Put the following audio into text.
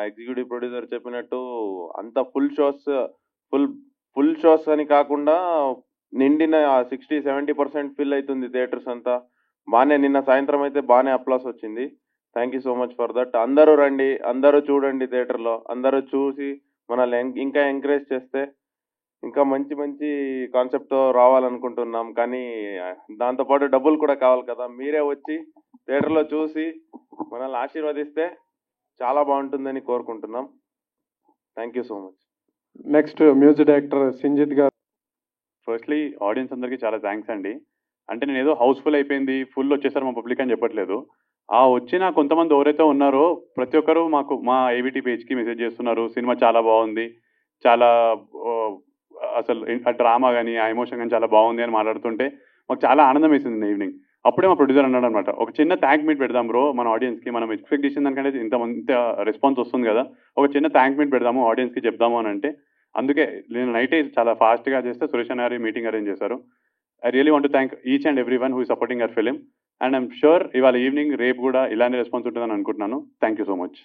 Executive producer చెప్పినట్టు అంత full full shows అని కాకుండా నిండిన 60-70% ఫిల్ అవుతుంది థియేటర్స్ అంతా. బాగానే నిన్న సాయంత్రం అయితే బాగానే అప్లాస్ వచ్చింది. Thank you so much for that. అందరూ రండి, అందరూ చూడండి థియేటర్లో. అందరూ చూసి మనల్ని ఇంకా ఎంకరేజ్ చేస్తే ఇంకా మంచి మంచి కాన్సెప్ట్తో రావాలనుకుంటున్నాం. కానీ దాంతోపాటు డబ్బులు కూడా కావాలి కదా. మీరే వచ్చి థియేటర్లో చూసి మనల్ని ఆశీర్వదిస్తే చాలా బాగుంటుందని కోరుకుంటున్నాం. Thank you so much. Next music director Sinjith గారు. ఫస్ట్లీ ఆడియన్స్ అందరికీ చాలా థ్యాంక్స్ అండి. అంటే నేను ఏదో హౌస్ఫుల్ అయిపోయింది, ఫుల్ వచ్చేసారు మా పబ్లిక్ అని చెప్పట్లేదు. ఆ వచ్చిన కొంతమంది ఎవరైతే ఉన్నారో ప్రతి ఒక్కరు మాకు మా ఏవిటీ పేజ్కి మెసేజ్ చేస్తున్నారు, సినిమా చాలా బాగుంది, చాలా అసలు ఆ డ్రామా కానీ ఆ ఎమోషన్ కానీ చాలా బాగుంది అని మాట్లాడుతుంటే మాకు చాలా ఆనందం వేసింది ఈవినింగ్. అప్పుడే మా ప్రొడ్యూసర్ అన్నాడు అనమాట, ఒక చిన్న థ్యాంక్ మీట్ పెడదాం బ్రో మన ఆడియన్స్కి, మనం ఎక్స్పెక్ట్ చేసిన దానికంటే ఇంత రెస్పాన్స్ వస్తుంది కదా, ఒక చిన్న థ్యాంక్ మీట్ పెడదాము ఆడియన్స్కి చెప్దాము అని అంటే, అందుకే నేను నైట్ చాలా ఫాస్ట్గా చేస్తే సురేష్ అన్న గారి మీటింగ్ అరేంజ్ చేశారు. I really want to thank each and every one who is supporting hour film. And I'm sure ఇవాళ ఈవినింగ్ రేపు కూడా ఇలానే రెస్పాన్స్ ఉంటుందని అనుకుంటున్నాను. Thank you so much.